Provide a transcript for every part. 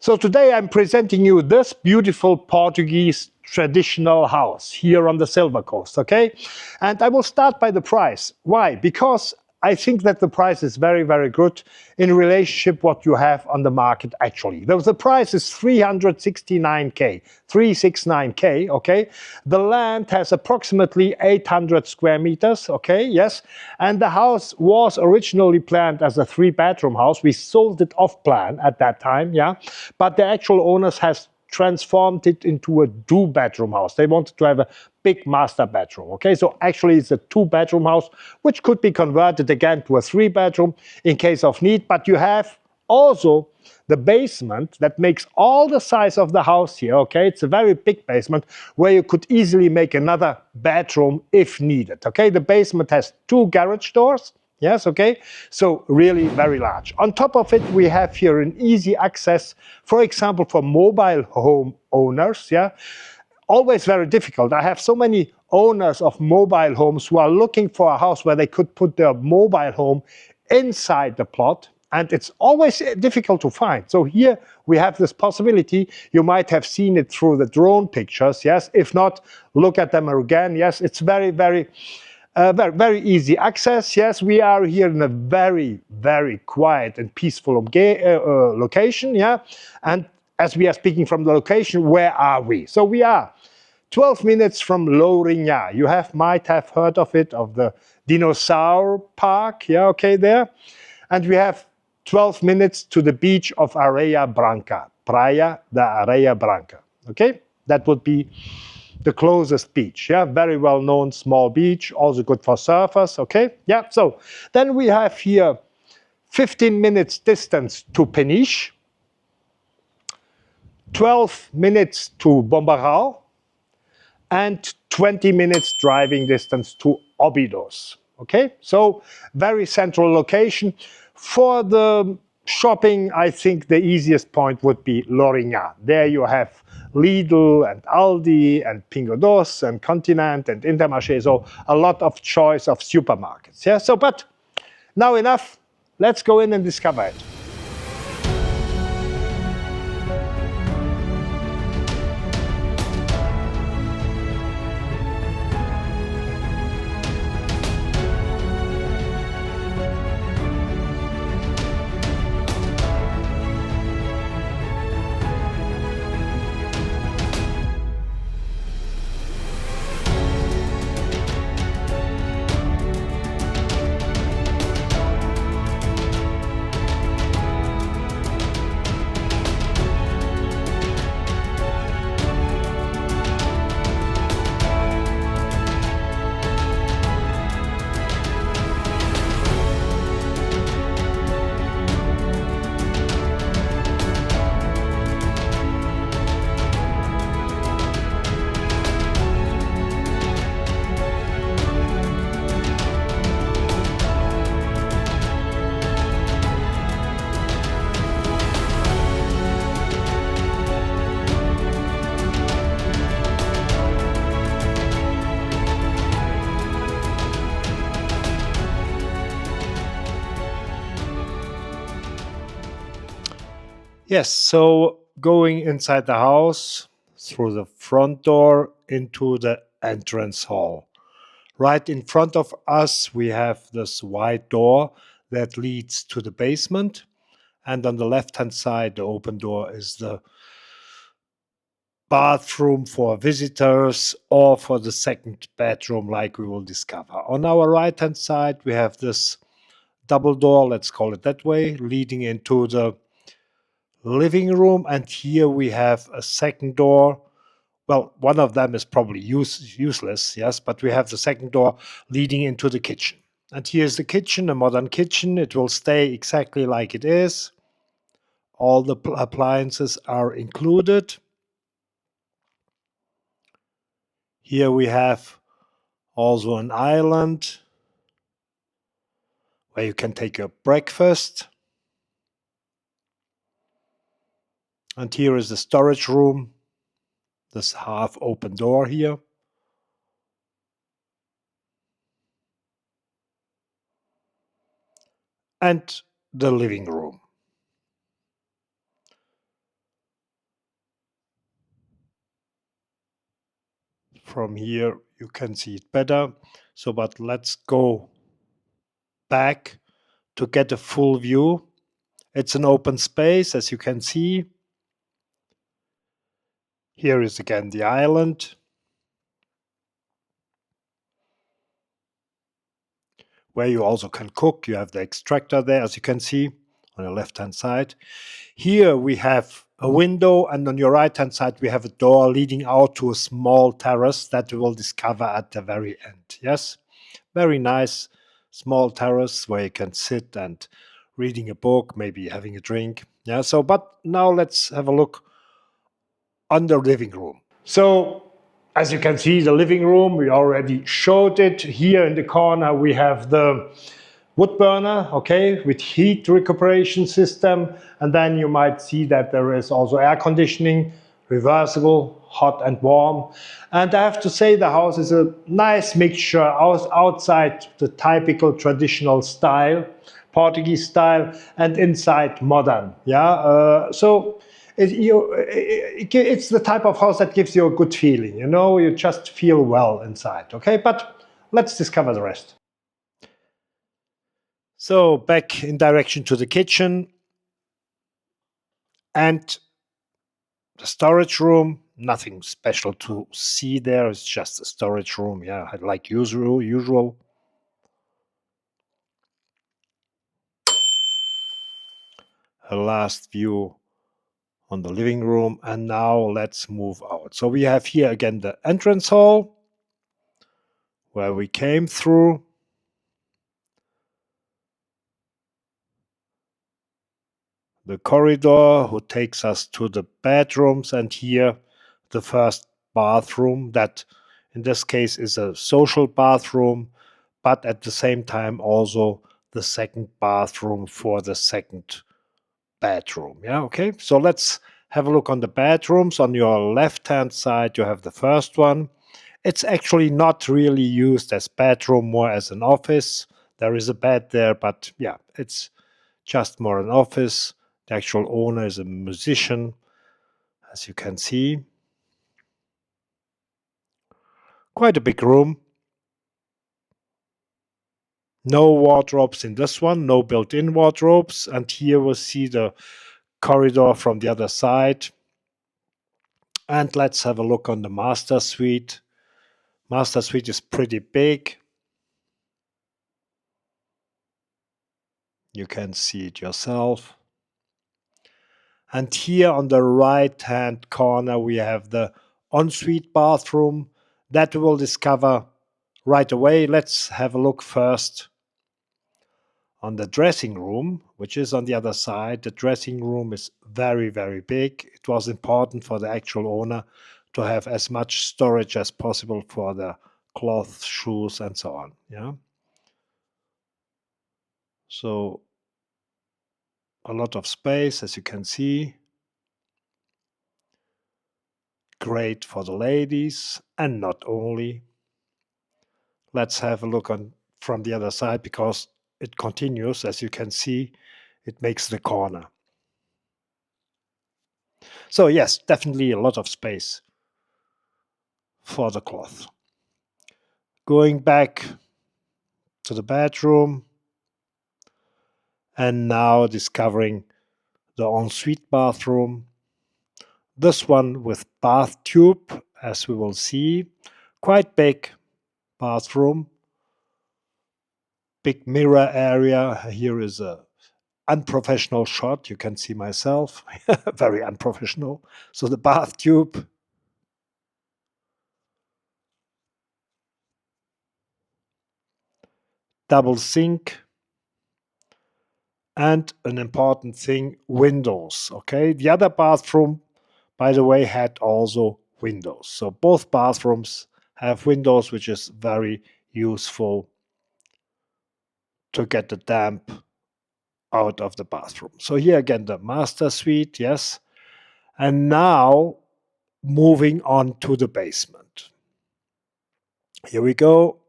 So today I'm presenting you this beautiful Portuguese traditional house here on the Silver Coast, okay? And I will start by the price. Why? Because I think that the price is very, very good in relationship what you have on the market actually. The price is 369K, 369K, okay? The land has approximately 800 square meters, okay, yes? And the house was originally planned as a 3-bedroom house. We sold it off plan at that time, yeah? But the actual owners has transformed it into a 2-bedroom house. They wanted to have a big master bedroom, okay? So actually it's a 2-bedroom house, which could be converted again to a 3-bedroom in case of need, but you have also the basement that makes all the size of the house here, okay? It's a very big basement where you could easily make another bedroom if needed, okay? The basement has 2 garage doors. Yes, okay, so really very large. On top of it, we have here an easy access, for example, for mobile home owners, yeah. Always very difficult. I have so many owners of mobile homes who are looking for a house where they could put their mobile home inside the plot, and it's always difficult to find. So here we have this possibility. You might have seen it through the drone pictures, yes. If not, look at them again. Yes, it's very, very easy access. Yes, we are here in a very, very quiet and peaceful location. Yeah, and as we are speaking from the location, where are we? So we are 12 minutes from Lourinhã. You might have heard of it, of the dinosaur park. Yeah, okay, there. And we have 12 minutes to the beach of Areia Branca, Praia da Areia Branca. Okay, that would be the closest beach, yeah, very well-known small beach, also good for surfers, okay? Yeah, so then we have here 15 minutes distance to Peniche, 12 minutes to Bombarral, and 20 minutes driving distance to Óbidos, okay? So very central location. For the shopping, I think the easiest point would be Lourinhã. There you have Lidl and Aldi and Pingo Doce and Continent and Intermarché, so a lot of choice of supermarkets. Yeah, so but now enough, let's go in and discover it. Yes, so going inside the house through the front door into the entrance hall. Right in front of us, we have this wide door that leads to the basement. And on the left-hand side, the open door is the bathroom for visitors or for the second bedroom, like we will discover. On our right-hand side, we have this double door, let's call it that way, leading into the living room. And here we have a second door. Well, one of them is probably useless, yes, but we have the second door leading into the kitchen. And here's the kitchen, a modern kitchen. It will stay exactly like it is. All the appliances are included. Here we have also an island where you can take your breakfast. And here is the storage room, this half open door here. And the living room. From here you can see it better. So, but let's go back to get a full view. It's an open space, as you can see. Here is again the island, where you also can cook. You have the extractor there, as you can see on the left-hand side. Here we have a window, and on your right-hand side we have a door leading out to a small terrace that we will discover at the very end. Yes, very nice small terrace where you can sit and reading a book, maybe having a drink. Yeah, so but now let's have a look on the living room. So as you can see, the living room, we already showed it. Here in the corner we have the wood burner, okay, with heat recuperation system. And then you might see that there is also air conditioning, reversible, hot and warm. And I have to say the house is a nice mixture outside the typical traditional style, Portuguese style, and inside modern. Yeah, so it's the type of house that gives you a good feeling. You know, you just feel well inside. Okay, but let's discover the rest. So back in direction to the kitchen and the storage room. Nothing special to see there. It's just a storage room. Yeah, like usual. A last view on the living room. And now let's move out. So we have here again the entrance hall where we came through. The corridor who takes us to the bedrooms, and here the first bathroom that in this case is a social bathroom, but at the same time also the second bathroom for the second bedroom. Yeah, okay. So let's have a look on the bedrooms. On your left hand side you have the first one. It's actually not really used as bedroom, more as an office. There is a bed there, but yeah, it's just more an office. The actual owner is a musician, as you can see. Quite a big room. No wardrobes in this one, no built-in wardrobes. And here we'll see the corridor from the other side. And let's have a look on the master suite. Master suite is pretty big. You can see it yourself. And here on the right-hand corner, we have the ensuite bathroom that we will discover right away. Let's have a look first on the dressing room, which is on the other side. The dressing room is very, very big. It was important for the actual owner to have as much storage as possible for the clothes, shoes, and so on. Yeah. So a lot of space, as you can see. Great for the ladies, and not only. Let's have a look on from the other side because it continues. As you can see, it makes the corner. So yes, definitely a lot of space for the cloth. Going back to the bedroom and now discovering the ensuite bathroom. This one with bath tube, as we will see. Quite big bathroom. Big mirror area. Here is a unprofessional shot. You can see myself. Very unprofessional. So the bath tube. Double sink. And an important thing, windows. Okay, the other bathroom, by the way, had also windows. So both bathrooms have windows, which is very useful to get the damp out of the bathroom. So here again, the master suite, yes. And now moving on to the basement. Here we go.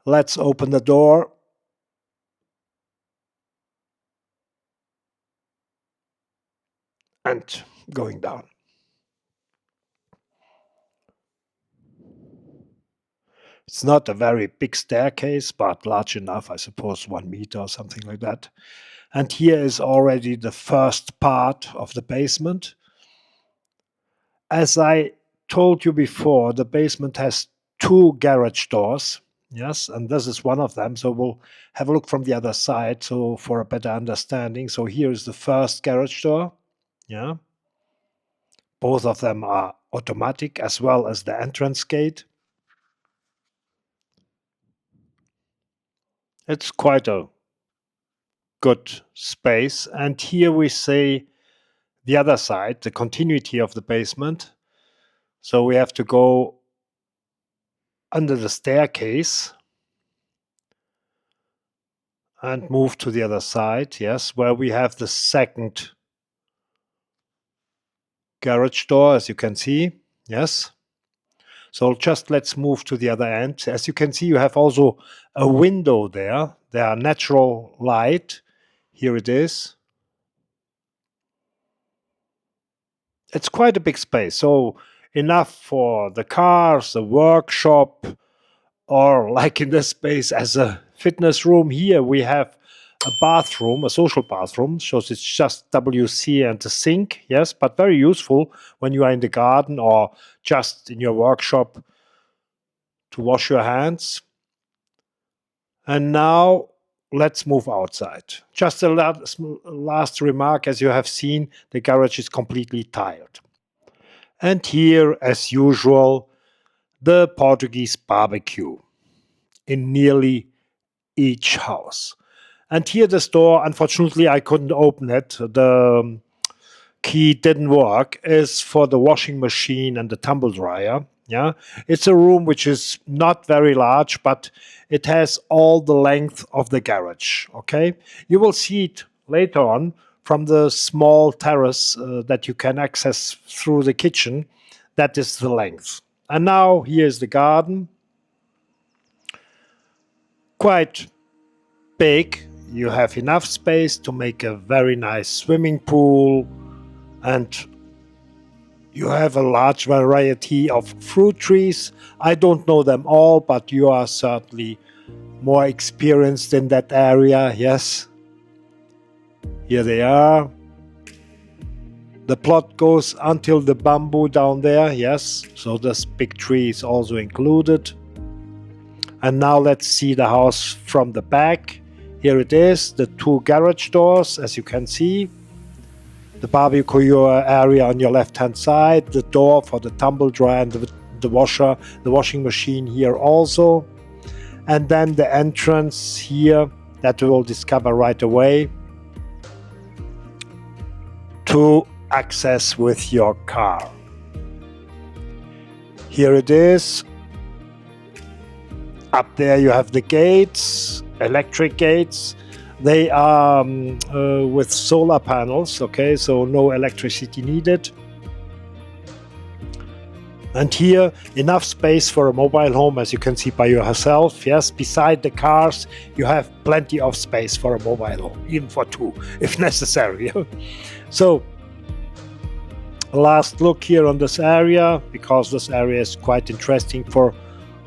Let's open the door. And going down. It's not a very big staircase, but large enough, I suppose 1 meter or something like that. And here is already the first part of the basement. As I told you before, the basement has 2 garage doors. Yes, and this is one of them. So we'll have a look from the other side, so for a better understanding. So here is the first garage door. Yeah. Both of them are automatic, as well as the entrance gate. It's quite a good space. And here we see the other side, the continuity of the basement. So we have to go under the staircase and move to the other side, yes, where we have the second garage door, as you can see, yes. So just let's move to the other end. As you can see, you have also a window there. There are natural light. Here it is. It's quite a big space, so enough for the cars, the workshop, or like in this space as a fitness room. Here we have a bathroom, a social bathroom, shows it's just WC and a sink, yes, but very useful when you are in the garden or just in your workshop to wash your hands. And now let's move outside. Just a last remark, as you have seen, the garage is completely tiled. And here, as usual, the Portuguese barbecue in nearly each house. And here this door, unfortunately, I couldn't open it. The key didn't work, is for the washing machine and the tumble dryer. Yeah, it's a room which is not very large, but it has all the length of the garage. Okay, you will see it later on from the small terrace that you can access through the kitchen. That is the length. And now here's the garden. Quite big. You have enough space to make a very nice swimming pool, and you have a large variety of fruit trees. I don't know them all, but you are certainly more experienced in that area. Yes, here they are. The plot goes until the bamboo down there. Yes, so this big tree is also included. And now let's see the house from the back. Here it is, the 2 garage doors, as you can see. The barbecue area on your left-hand side, the door for the tumble dryer and the washing machine here also. And then the entrance here that we will discover right away to access with your car. Here it is. Up there you have the gates, electric gates. They are with solar panels, okay, so no electricity needed. And here, enough space for a mobile home, as you can see by yourself. Yes, beside the cars, you have plenty of space for a mobile home, even for 2, if necessary. So, last look here on this area, because this area is quite interesting for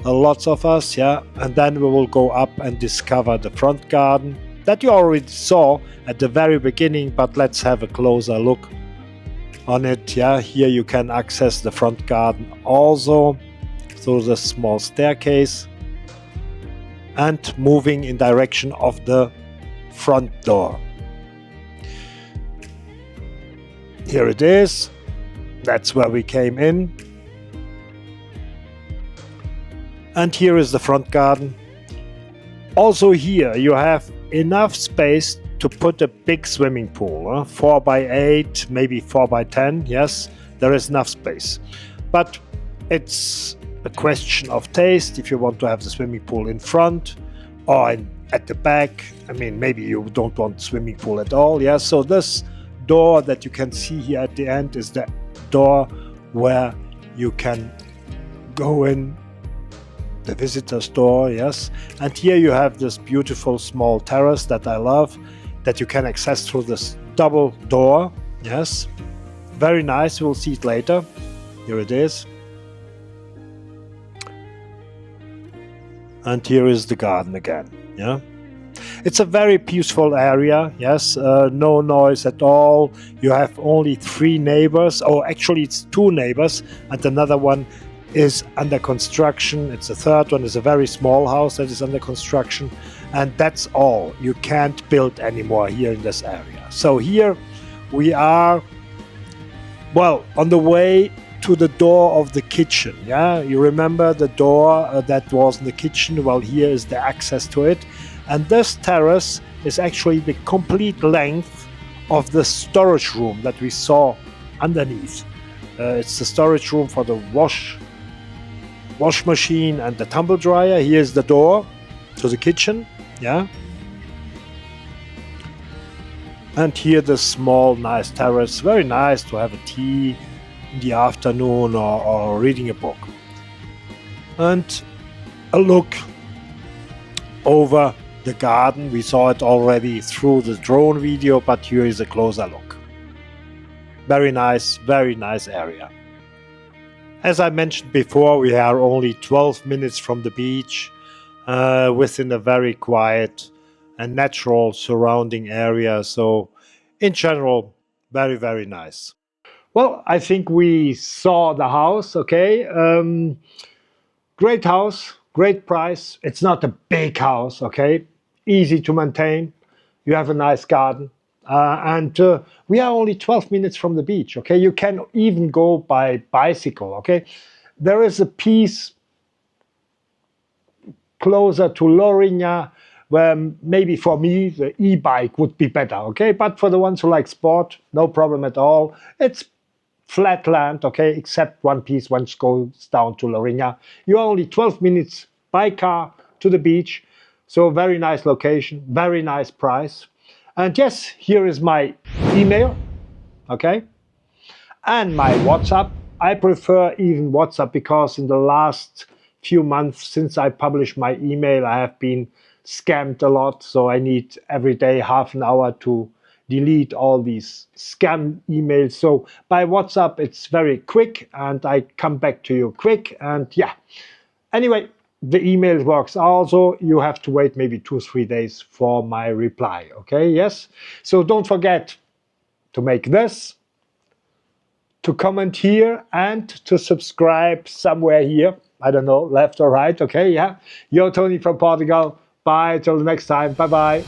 lots of us, yeah. And then we will go up and discover the front garden that you already saw at the very beginning, but let's have a closer look on it. Yeah, here you can access the front garden also through the small staircase and moving in direction of the front door. Here it is. That's where we came in. And here is the front garden. Also here you have enough space to put a big swimming pool, 4 by 8, maybe 4 by 10. Yes, there is enough space. But it's a question of taste if you want to have the swimming pool in front or at the back. I mean, maybe you don't want swimming pool at all. Yeah, so this door that you can see here at the end is the door where you can go in, the visitor's door. Yes, and here you have this beautiful small terrace that I love, that you can access through this double door. Yes, very nice. We'll see it later. Here it is. And here is the garden again. Yeah, it's a very peaceful area. Yes, no noise at all. You have only 3 neighbors, or actually it's 2 neighbors, and another one is under construction. It's the third one. Is a very small house that is under construction, and that's all. You can't build anymore here in this area. So here we are, well, on the way to the door of the kitchen. Yeah, you remember the door that was in the kitchen? Well, here is the access to it, and this terrace is actually the complete length of the storage room that we saw underneath. It's the storage room for the wash machine and the tumble dryer. Here's the door to the kitchen. Yeah, and here the small nice terrace. Very nice to have a tea in the afternoon or reading a book. And a look over the garden. We saw it already through the drone video, but here is a closer look. Very nice area. As I mentioned before, we are only 12 minutes from the beach, within a very quiet and natural surrounding area. So in general, very nice. Well, I think we saw the house. Okay, great house, great price. It's not a big house. Okay, easy to maintain. You have a nice garden, and we are only 12 minutes from the beach. Okay, you can even go by bicycle. Okay, there is a piece closer to Lourinhã where maybe for me the e-bike would be better. Okay, but for the ones who like sport, no problem at all. It's flat land, okay, except one piece once goes down to Lourinhã. You're only 12 minutes by car to the beach. So very nice location, very nice price. And yes, here is my email, okay, and my WhatsApp. I prefer even WhatsApp because in the last few months since I published my email, I have been scammed a lot. So I need every day half an hour to delete all these scam emails. So by WhatsApp, it's very quick and I come back to you quick. And yeah, anyway, the email works also. You have to wait maybe 2 or 3 days for my reply. Okay, yes. So don't forget to make this, to comment here, and to subscribe somewhere here. I don't know, left or right. Okay, yeah. You're Tony from Portugal. Bye till the next time. Bye-bye.